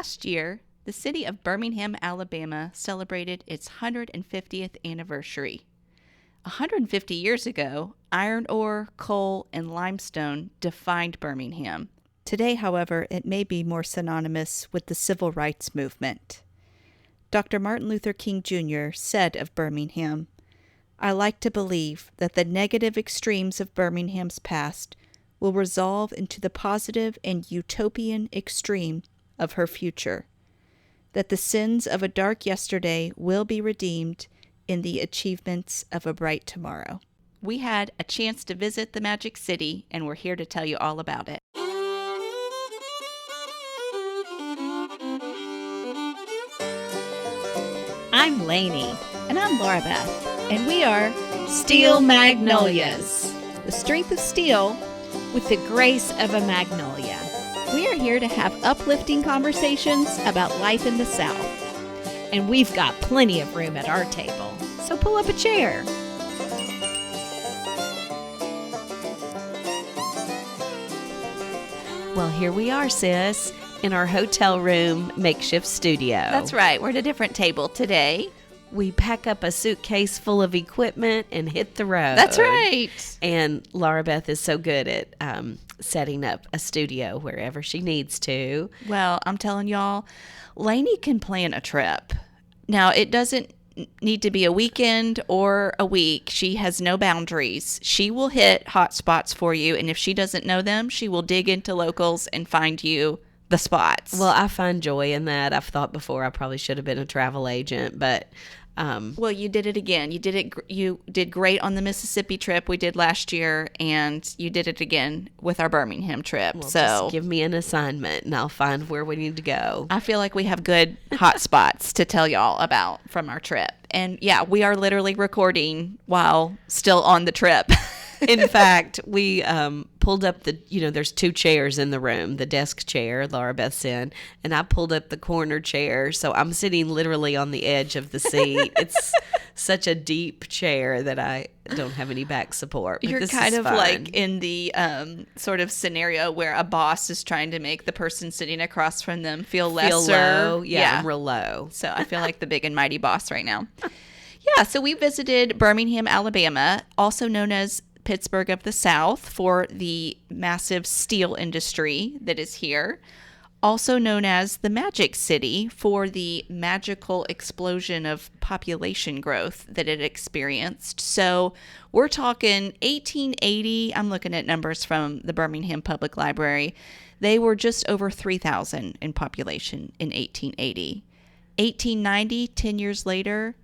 Last year, the city of Birmingham, Alabama celebrated its 150th anniversary. 150 years ago, iron ore, coal, and limestone defined Birmingham. Today, however, it may be more synonymous with the civil rights movement. Dr. Martin Luther King Jr. said of Birmingham, "I like to believe that the negative extremes of Birmingham's past will resolve into the positive and utopian extreme of her future, that the sins of a dark yesterday will be redeemed in the achievements of a bright tomorrow." We had a chance to visit the Magic City, and we're here to tell you all about it. I'm Lainey. And I'm Laura Beth. And we are Steel Magnolias. the strength of steel with the grace of a magnolia. We are here to have uplifting conversations about life in the South. And we've got plenty of room at our table, so pull up a chair. Well, here we are, sis, in our hotel room makeshift studio. That's right. We're at a different table today. We pack up a suitcase full of equipment and hit the road. That's right. And Laura Beth is so good at setting up a studio wherever she needs to. Well, I'm telling y'all, Lainey can plan a trip. Now, it doesn't need to be a weekend or a week. She has no boundaries. She will hit hot spots for you, and if she doesn't know them, she will dig into locals and find you the spots. Well, I find joy in that. I've thought before I probably should have been a travel agent, but well, you did it again. You did great on the Mississippi trip we did last year, and you did it again with our Birmingham trip. well, So just give me an assignment and I'll find where we need to go. I feel like we have good hot spots to tell y'all about from our trip. And yeah, we are literally recording while still on the trip. In fact, we pulled up there's two chairs in the room, the desk chair Laura Beth's in, and I pulled up the corner chair. So I'm sitting literally on the edge of the seat. It's such a deep chair that I don't have any back support. But You're this kind is of fun. like in the sort of scenario where a boss is trying to make the person sitting across from them feel lesser. Feel low. Yeah, I'm real low. So I feel like the big and mighty boss right now. Yeah, so we visited Birmingham, Alabama, also known as Pittsburgh of the South, for the massive steel industry that is here. Also known as the Magic City for the magical explosion of population growth that it experienced. So we're talking 1880. I'm looking at numbers from the Birmingham Public Library. They were just over 3,000 in population in 1880. 1890, 10 years later,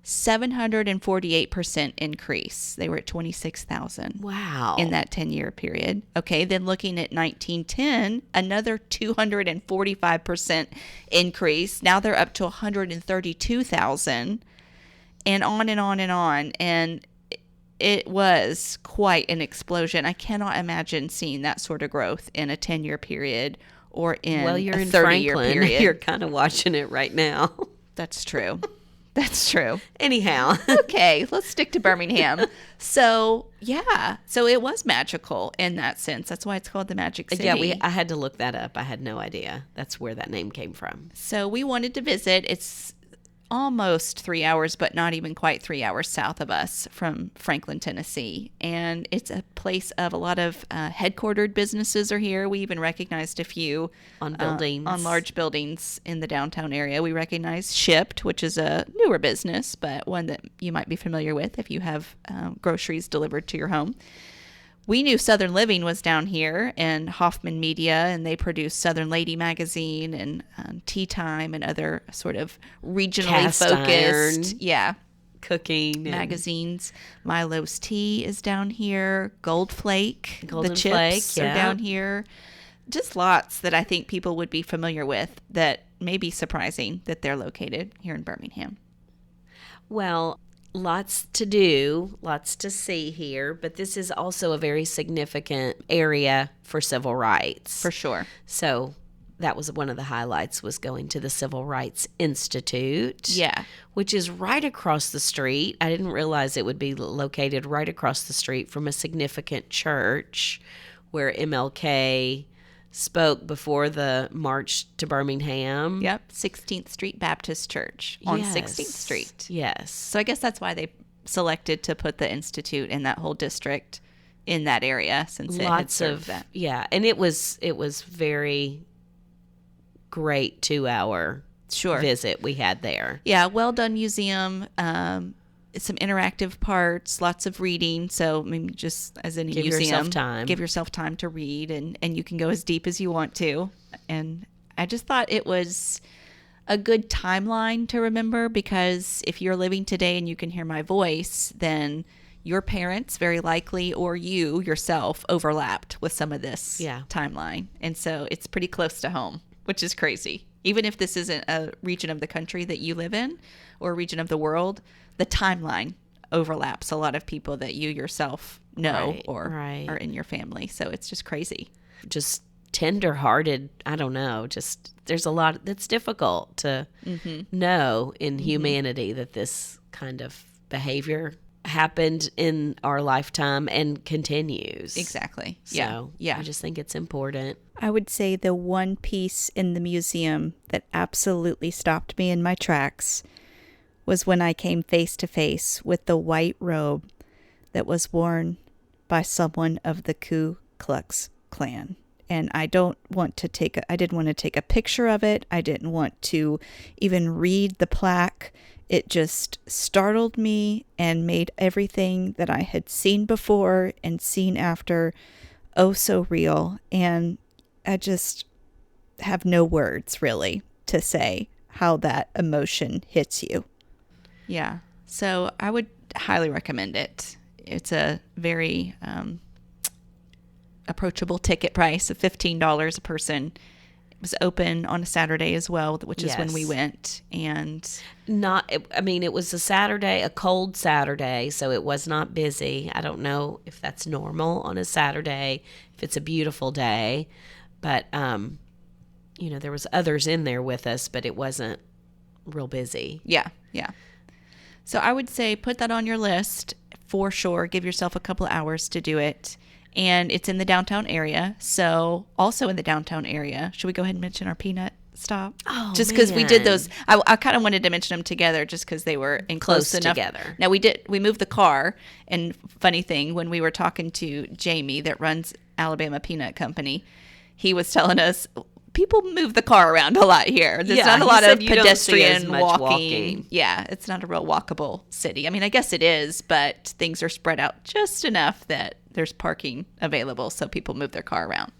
748% increase. They were at 26,000. Wow. In that 10-year period. Okay, then looking at 1910, another 245% increase. Now they're up to 132,000, and on and on and on. And it was quite an explosion. I cannot imagine seeing that sort of growth in a 10-year period or in you're a in 30-year Franklin. period. You're kind of watching it right now. That's true. That's true. Anyhow. Okay, let's stick to Birmingham. So, yeah. So it was magical in that sense. That's why it's called the Magic City. Yeah, I had to look that up. I had no idea. That's where that name came from. So we wanted to visit. It's almost 3 hours, but not even quite 3 hours south of us from Franklin, Tennessee. And it's a place of a lot of headquartered businesses are here. We even recognized a few On buildings. on large buildings in the downtown area. We recognized Shipt, which is a newer business, but one that you might be familiar with if you have groceries delivered to your home. We knew Southern Living was down here, and Hoffman Media, and they produce Southern Lady magazine and Tea Time and other sort of regionally Cast focused, iron. Cooking magazines. Milo's Tea is down here. Goldflake, Golden the chips Flake, are yeah. down here. Just lots that I think people would be familiar with that may be surprising that they're located here in Birmingham. Well, lots to do, lots to see here, but this is also a very significant area for civil rights. For sure. So that was one of the highlights, was going to the Civil Rights Institute. Yeah. Which is right across the street. I didn't realize it would be located right across the street from a significant church where MLK spoke before the march to Birmingham. Yep, 16th Street Baptist Church on Yes. 16th Street. Yes. So I guess that's why they selected to put the institute in that whole district in that area, since it had served that. Yeah, and it was very great 2-hour Sure. visit we had there. Yeah, well done museum. Some interactive parts, lots of reading. So I mean, just as any Give museum, yourself time. give yourself time to read, and you can go as deep as you want to. And I just thought it was a good timeline to remember, because if you're living today and you can hear my voice, then your parents very likely, or you yourself, overlapped with some of this timeline. And so it's pretty close to home, which is crazy. Even if this isn't a region of the country that you live in or a region of the world, the timeline overlaps a lot of people that you yourself know or are in your family. So it's just crazy. Just tender-hearted. I don't know. Just there's a lot that's difficult to know in humanity, that this kind of behavior happened in our lifetime and continues. Exactly. So Yeah. I just think it's important. I would say the one piece in the museum that absolutely stopped me in my tracks was when I came face to face with the white robe that was worn by someone of the Ku Klux Klan. And I didn't want to take a picture of it. I didn't want to even read the plaque. It just startled me and made everything that I had seen before and seen after oh so real. And I just have no words really to say how that emotion hits you. Yeah. So I would highly recommend it. It's a very approachable ticket price of $15 a person. It was open on a Saturday as well, which is when we went. And it was a cold Saturday, so it was not busy. I don't know if that's normal on a Saturday, if it's a beautiful day. But, there was others in there with us, but it wasn't real busy. Yeah. So I would say put that on your list for sure. Give yourself a couple of hours to do it. And it's in the downtown area. So also in the downtown area, should we go ahead and mention our peanut stop? Oh, just because we did those. I kind of wanted to mention them together just because they were close enough. Together. Now we moved the car. And funny thing, when we were talking to Jamie that runs Alabama Peanut Company, he was telling us people move the car around a lot here. There's not a lot of pedestrian walking. Yeah, it's not a real walkable city. I mean, I guess it is, but things are spread out just enough that there's parking available, so people move their car around.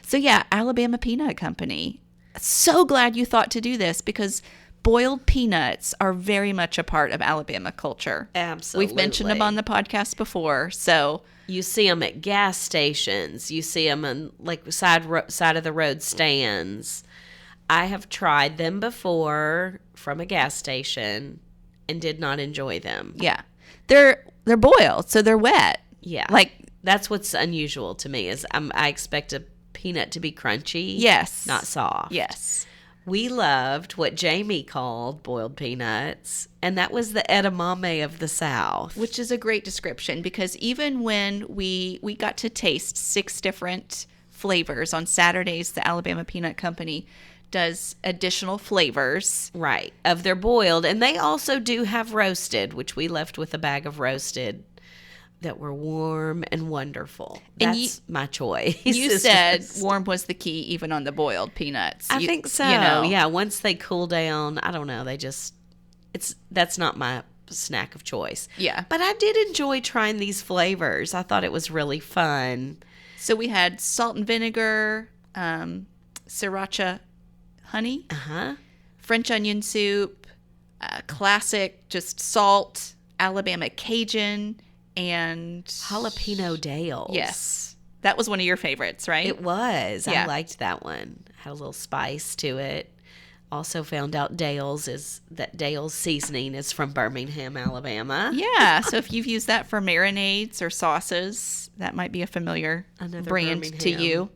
So yeah, Alabama Peanut Company. So glad you thought to do this, because boiled peanuts are very much a part of Alabama culture. Absolutely. We've mentioned them on the podcast before, so... You see them at gas stations. You see them on side of the road stands. I have tried them before from a gas station and did not enjoy them. Yeah, they're boiled, so they're wet. Yeah, that's what's unusual to me is I expect a peanut to be crunchy. Yes, not soft. Yes. We loved what Jamie called boiled peanuts, and that was the edamame of the South. Which is a great description, because even when we got to taste 6 different flavors on Saturdays, the Alabama Peanut Company does additional flavors. Right, of their boiled, and they also do have roasted, which we left with a bag of roasted that were warm and wonderful. That's my choice. You said warm was the key even on the boiled peanuts. I think so. Yeah, once they cool down, I don't know, that's not my snack of choice. Yeah. But I did enjoy trying these flavors. I thought it was really fun. So we had salt and vinegar, sriracha honey, French onion soup, classic just salt, Alabama Cajun, and jalapeno Dales. Yes. That was one of your favorites, right? It was. Yeah. I liked that one. Had a little spice to it. Also found out Dale's seasoning is from Birmingham, Alabama. Yeah. So if you've used that for marinades or sauces, that might be a familiar brand Birmingham. to you.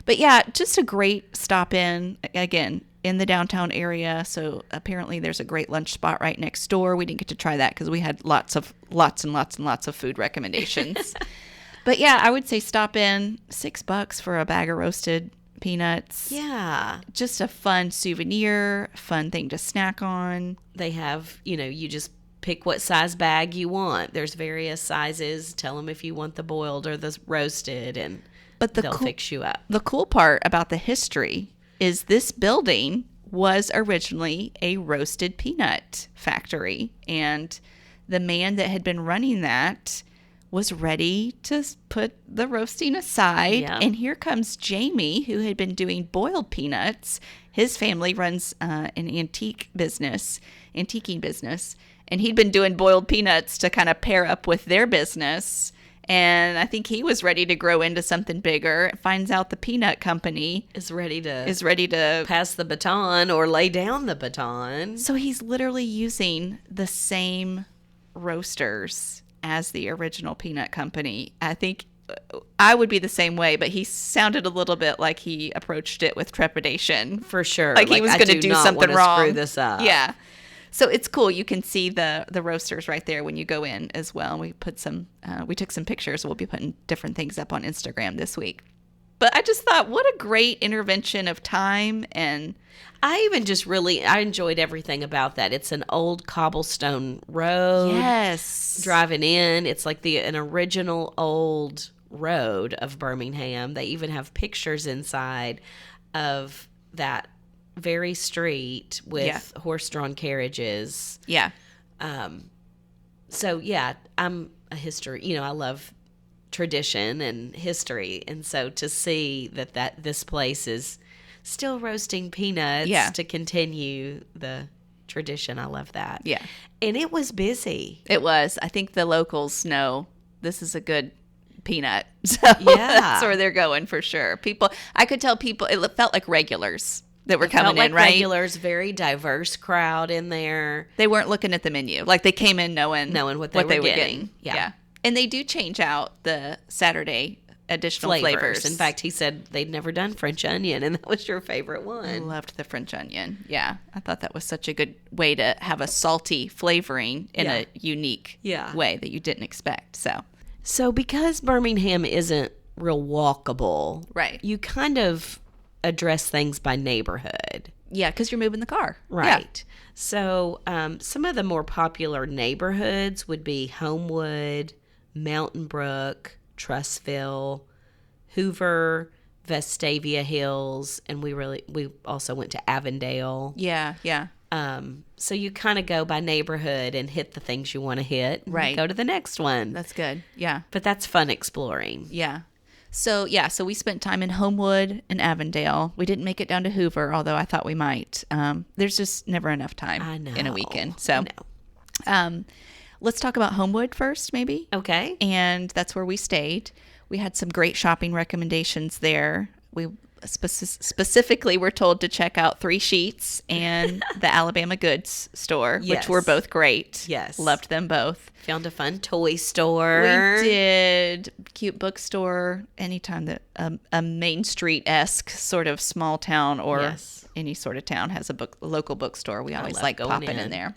But yeah, just a great stop in, again, in the downtown area. So apparently there's a great lunch spot right next door. We didn't get to try that because we had lots of food recommendations. But yeah, I would say stop in. $6 for a bag of roasted peanuts. Yeah. Just a fun souvenir, fun thing to snack on. They have, you just pick what size bag you want. There's various sizes. Tell them if you want the boiled or the roasted, and they'll fix you up. The cool part about the history is this building was originally a roasted peanut factory, and the man that had been running that was ready to put the roasting aside. Yeah. And here comes Jamie, who had been doing boiled peanuts. His family runs an antiquing business, and he'd been doing boiled peanuts to kind of pair up with their business. And I think he was ready to grow into something bigger. Finds out the peanut company is ready to pass the baton or lay down the baton. So he's literally using the same roasters as the original peanut company. I think I would be the same way, but he sounded a little bit like he approached it with trepidation. For sure. Like he was going to do something wrong. Screw this up. Yeah. So it's cool. You can see the roasters right there when you go in as well. We took some pictures. We'll be putting different things up on Instagram this week. But I just thought, what a great intervention of time. And I enjoyed everything about that. It's an old cobblestone road. Yes. Driving in, it's like an original old road of Birmingham. They even have pictures inside of that very street with horse-drawn carriages. Yeah. So yeah, I'm a history. I love tradition and history, and so to see that this place is still roasting peanuts to continue the tradition, I love that. Yeah. And it was busy. It was. I think the locals know this is a good peanut. So that's where they're going for sure. I could tell people, it felt like regulars that were coming in, right? Regulars, very diverse crowd in there. They weren't looking at the menu. Like they came in knowing what they were getting. Yeah. And they do change out the Saturday additional flavors. In fact, he said they'd never done French onion, and that was your favorite one. I loved the French onion. Yeah. I thought that was such a good way to have a salty flavoring in a unique way that you didn't expect. So because Birmingham isn't real walkable, right, you kind of address things by neighborhood. Yeah, because you're moving the car. Right. Yeah. So some of the more popular neighborhoods would be Homewood, Mountain Brook, Trussville, Hoover, Vestavia Hills, and we also went to Avondale. Yeah. So you kind of go by neighborhood and hit the things you want to hit. Right. Go to the next one. That's good. Yeah. But that's fun exploring. Yeah. So we spent time in Homewood and Avondale. We didn't make it down to Hoover, although I thought we might. There's just never enough time in a weekend. So let's talk about Homewood first, maybe. Okay. And that's where we stayed. We had some great shopping recommendations there. We specifically were told to check out 3 Sheets and the Alabama Goods store, which were both great. Yes. Loved them both. Found a fun toy store. We did. Cute bookstore. Anytime that a Main Street-esque sort of small town or any sort of town has a local bookstore, we always like popping in there.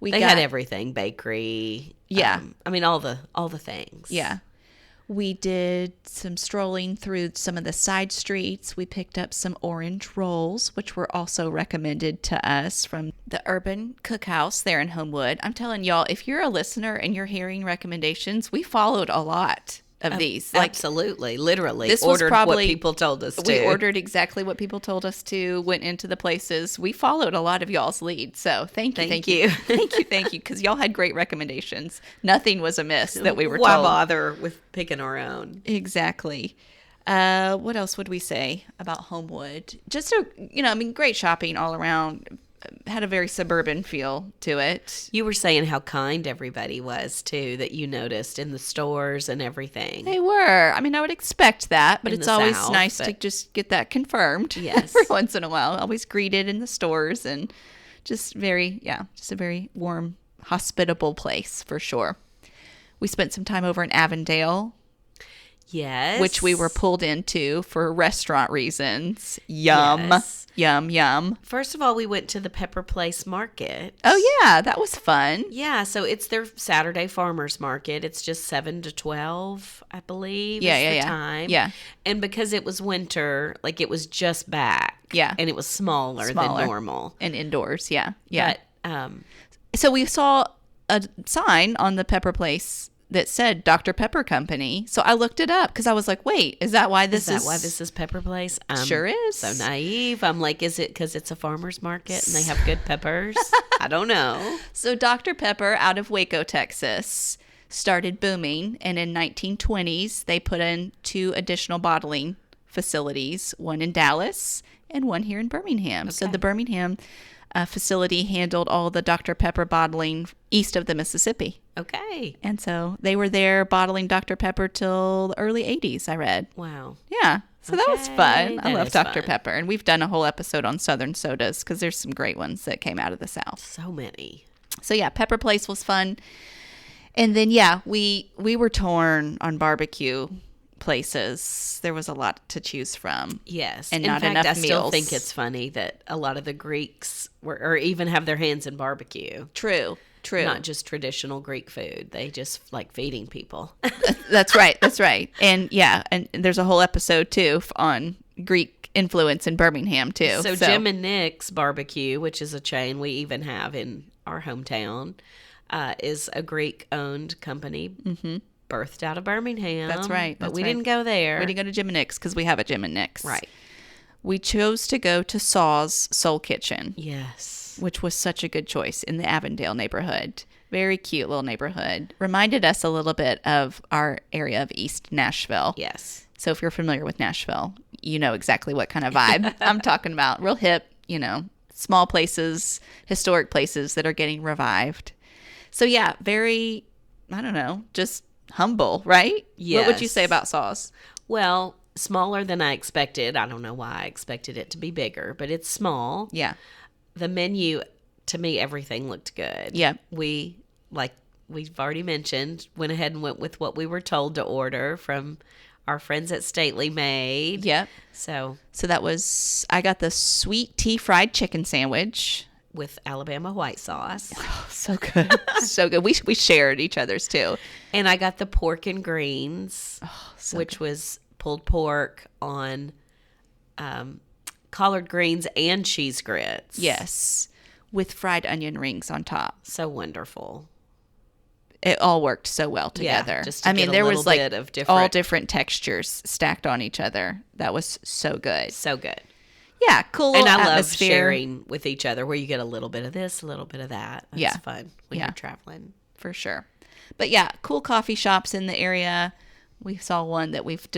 They had everything, bakery. Yeah. All the things. Yeah. We did some strolling through some of the side streets. We picked up some orange rolls, which were also recommended to us from the Urban Cookhouse there in Homewood. I'm telling y'all, if you're a listener and you're hearing recommendations, we followed a lot of these. Absolutely. Literally. This ordered was probably what people told us to. We ordered exactly what people told us to, went into the places. We followed a lot of y'all's lead. So thank you. Thank you. Because y'all had great recommendations. Nothing was amiss that we were told. Why bother with picking our own? Exactly. What else would we say about Homewood? Just great shopping all around. Had a very suburban feel to it. You were saying how kind everybody was, too, that you noticed in the stores and everything. They were. I would expect that, but it's always South, nice to just get that confirmed. Yes. Every once in a while. Always greeted in the stores and just a very warm, hospitable place for sure. We spent some time over in Avondale. Yes. which we were pulled into for restaurant reasons. Yum. Yes. Yum, yum. First of all, we went to the Pepper Place Market. Oh, yeah, that was fun. Yeah, so it's their Saturday farmers market. It's just 7 to 12, I believe, is the time. Yeah. And because it was winter, like it was just back. Yeah. And it was smaller than normal. And indoors, yeah. Yeah. But, So we saw a sign on the Pepper Place that said Dr. Pepper Company. So I looked it up because I was like, wait, is that why this is? why this is Pepper Place? Sure is. So naive. I'm like, is it because it's a farmer's market and they have good peppers? I don't know. So Dr. Pepper out of Waco, Texas, started booming. And in 1920s, they put in 2 additional bottling facilities, one in Dallas and one here in Birmingham. So the Birmingham facility handled all the Dr. Pepper bottling east of the Mississippi. Okay. And so they were there bottling Dr. Pepper till the early 80s, I read. Wow. Yeah. So that was fun. I That love is Dr. fun. Pepper. And we've done a whole episode on Southern sodas because there's some great ones that came out of the South. So many. So yeah, Pepper Place was fun. And then, yeah, we were torn on barbecue places. There was a lot to choose from. Yes. And in not fact, enough I still meals. think it's funny that a lot of the Greeks or even have their hands in barbecue. True. Not just traditional Greek food. They just like feeding people. That's right. That's right. And yeah, and there's a whole episode too on Greek influence in Birmingham too. So Jim and Nick's Barbecue, which is a chain we even have in our hometown, is a Greek-owned company birthed out of Birmingham. That's right. But That's we right. didn't go there. We didn't go to Jim and Nick's because we have a Jim and Nick's. Right. We chose to go to Saw's Soul Kitchen, Yes. which was such a good choice in the Avondale neighborhood. Very cute little neighborhood. Reminded us a little bit of our area of East Nashville. Yes. So if you're familiar with Nashville, you know exactly what kind of vibe I'm talking about. Real hip, small places, historic places that are getting revived. So yeah, very, I don't know, just humble, right? Yes. What would you say about Saw's? Well, smaller than I expected. I don't know why I expected it to be bigger, but it's small. Yeah. The menu, to me, everything looked good. Yeah. We've already mentioned, went ahead and went with what we were told to order from our friends at Stately made. Yep. So that was, I got the sweet tea fried chicken sandwich. with Alabama white sauce. Oh, so good. So good. We shared each other's too. And I got the pork and greens, which was pulled pork on collard greens and cheese grits. Yes. With fried onion rings on top. So wonderful. It all worked so well together. Just to get a there little was like bit of all different textures stacked on each other. That was so good. So good. Yeah, cool And little I love atmosphere. sharing with each other where you get a little bit of this, a little bit of that. That's Yeah. fun when Yeah. you're traveling. For sure. But yeah, cool coffee shops in the area. We saw one that we've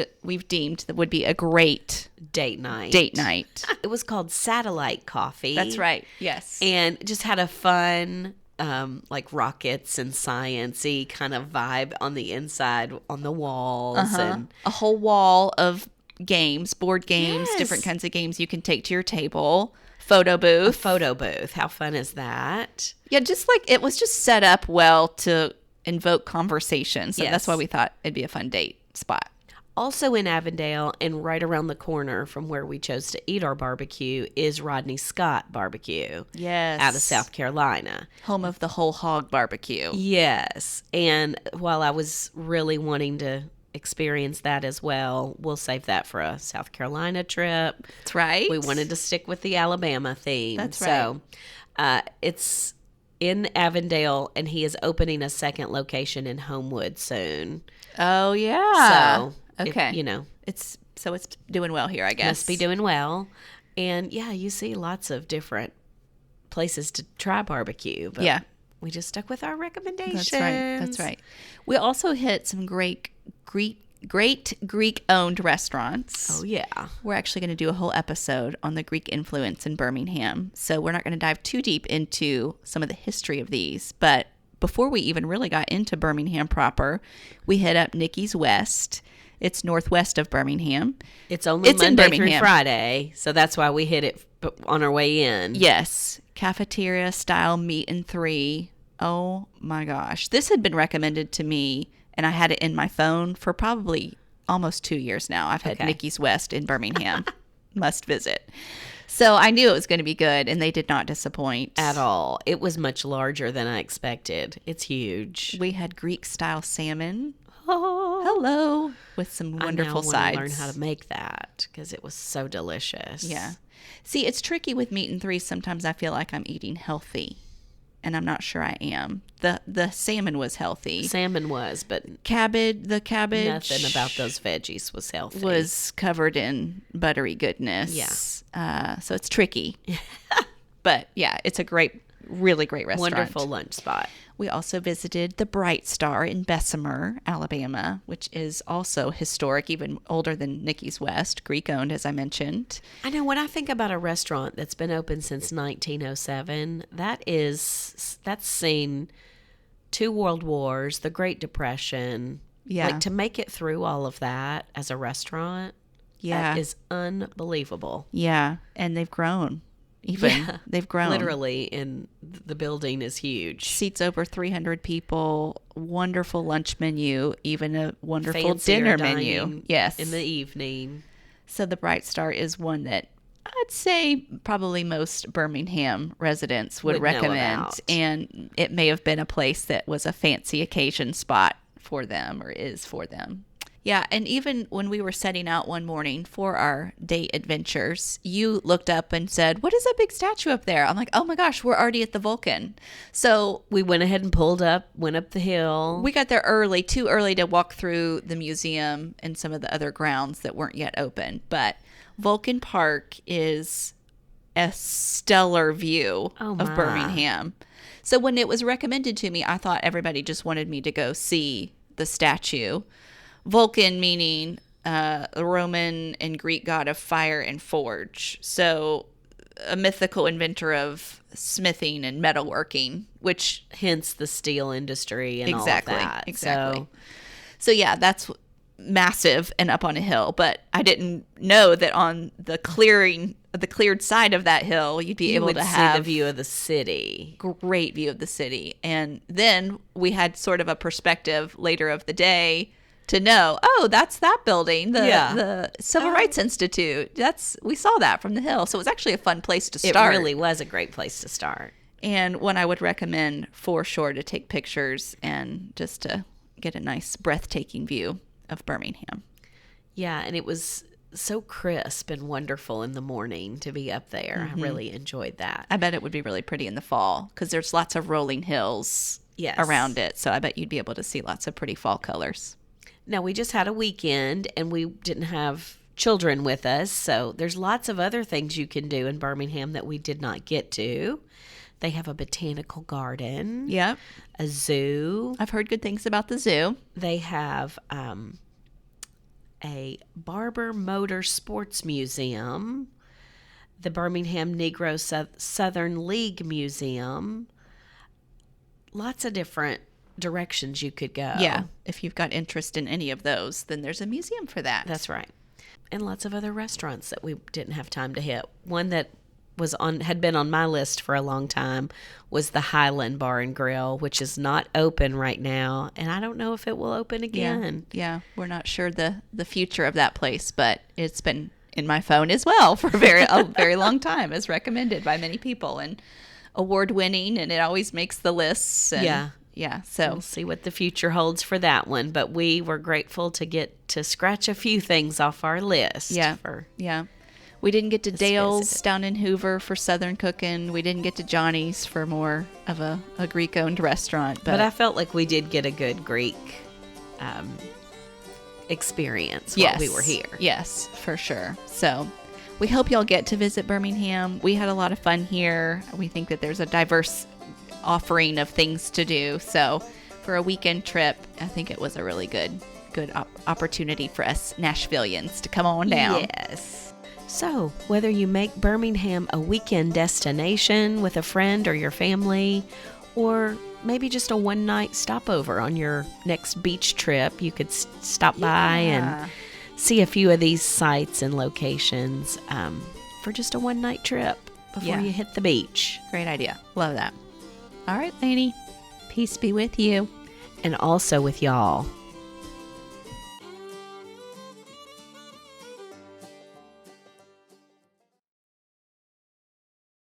deemed that would be a great Date night. It was called Satellite Coffee. That's right. Yes. And just had a fun, like rockets and science-y kind of vibe on the inside, on the walls. And a whole wall of games, board games, Yes. different kinds of games you can take to your table. Photo booth. photo booth. How fun is that? Yeah, just like it was just set up well to invoke conversation. So Yes. that's why we thought it'd be a fun date spot. Also in Avondale and right around the corner from where we chose to eat our barbecue is Rodney Scott Barbecue. Yes. Out of South Carolina. Home of the whole hog barbecue. Yes. And while I was really wanting to experience that as well, we'll save that for a South Carolina trip. That's right. We wanted to stick with the Alabama theme. That's So it's in Avondale, and he is opening a second location in Homewood soon. Oh yeah. So, okay. It's It's doing well here, I guess. must be doing well. And yeah, you see lots of different places to try barbecue. But Yeah. we just stuck with our recommendations. That's right. That's right. We also hit some great Greek-owned restaurants. Oh yeah. We're actually going to do a whole episode on the Greek influence in Birmingham. So we're not going to dive too deep into some of the history of these. But before we even really got into Birmingham proper, we hit up Nikki's West. It's northwest of Birmingham. It's only It's in Monday through Birmingham. Friday, so that's why we hit it on our way in. Yes. Cafeteria style meat and 3. Oh my gosh. This had been recommended to me, and I had it in my phone for probably almost 2 years now. I've had Okay. Nikki's West in Birmingham. Must visit. So I knew it was going to be good, and they did not disappoint. At all. It was much larger than I expected. It's huge. We had Greek-style salmon. Oh, Hello. With some wonderful I now sides. want to learn how to make that because it was so delicious. Yeah. See, it's tricky with meat and threes. Sometimes I feel like I'm eating healthy, and I'm not sure I am. The salmon was healthy. Salmon was, but The cabbage nothing about those veggies was healthy. was covered in buttery goodness. Yeah. So it's tricky. But yeah, it's a really great restaurant. Wonderful lunch spot. We also visited the Bright Star in Bessemer, Alabama, which is also historic, even older than Nikki's West, Greek-owned, as I mentioned. I know when I think about a restaurant that's been open since 1907, that's seen 2 World Wars, the Great Depression. Yeah. Like to make it through all of that as a restaurant, Yeah. that is unbelievable. Yeah, and they've grown. They've grown. Literally, and the building is huge. Seats over 300 people, wonderful lunch menu, even a wonderful Fancier dinner dining menu. Yes. in the evening. So the Bright Star is one that I'd say probably most Birmingham residents would Would know recommend. about. And it may have been a place that was a fancy occasion spot for them or is for them. Yeah, and even when we were setting out one morning for our day adventures, you looked up and said, "What is that big statue up there?" I'm like, "Oh my gosh, we're already at the Vulcan." So We went ahead and went up the hill. we got there too early to walk through the museum and some of the other grounds that weren't yet open. But Vulcan Park is a stellar view Oh, of my. Birmingham. So when it was recommended to me, I thought everybody just wanted me to go see the statue. Vulcan meaning the Roman and Greek god of fire and forge. So a mythical inventor of smithing and metalworking, which Hence the steel industry and exactly, all of that. exactly. So yeah, that's massive and up on a hill. But I didn't know that on the cleared side of that hill, you'd be You able would to see have the view of the city. great view of the city. And then we had sort of a perspective later of the day to know, oh, that's that building, the Civil Rights Institute. We saw that from the hill. So it was actually a fun place to It start. really was a great place to start. And one I would recommend for sure to take pictures and just to get a nice breathtaking view of Birmingham. Yeah, and it was so crisp and wonderful in the morning to be up there. I really enjoyed that. I bet it would be really pretty in the fall because there's lots of rolling hills Yes. around it. So I bet you'd be able to see lots of pretty fall colors. Now, we just had a weekend and we didn't have children with us, so there's lots of other things you can do in Birmingham that we did not get to. They have a botanical garden, Yep. a zoo. I've heard good things about the zoo. They have a Barber Motor Sports Museum, the Birmingham Negro Southern League Museum. Lots of different directions you could go. Yeah. If you've got interest in any of those, then there's a museum for that. That's right. And lots of other restaurants that we didn't have time to hit. One that had been on my list for a long time was the Highland Bar and Grill, which is not open right now, and I don't know if it will open again. Yeah. We're not sure the future of that place, but it's been in my phone as well for a very long time, as recommended by many people and award winning, and it always makes the lists. And yeah. So We'll see what the future holds for that one, but we were grateful to get to scratch a few things off our list. yeah. We didn't get to Dale's visit. down in Hoover for Southern cooking. We didn't get to Johnny's for more of a Greek-owned restaurant. But I felt like we did get a good Greek experience while we were here. Yes, for sure. So we hope y'all get to visit Birmingham. We had a lot of fun here. We think that there's a diverse offering of things to do. So for a weekend trip, I think it was a really good opportunity for us Nashvillians to come on down. Yes. So, whether you make Birmingham a weekend destination with a friend or your family, or maybe just a one-night stopover on your next beach trip, you could stop by and see a few of these sites and locations for just a one-night trip before you hit the beach. Great idea. Love that. All right, Lainey. Peace be with you. And also with y'all.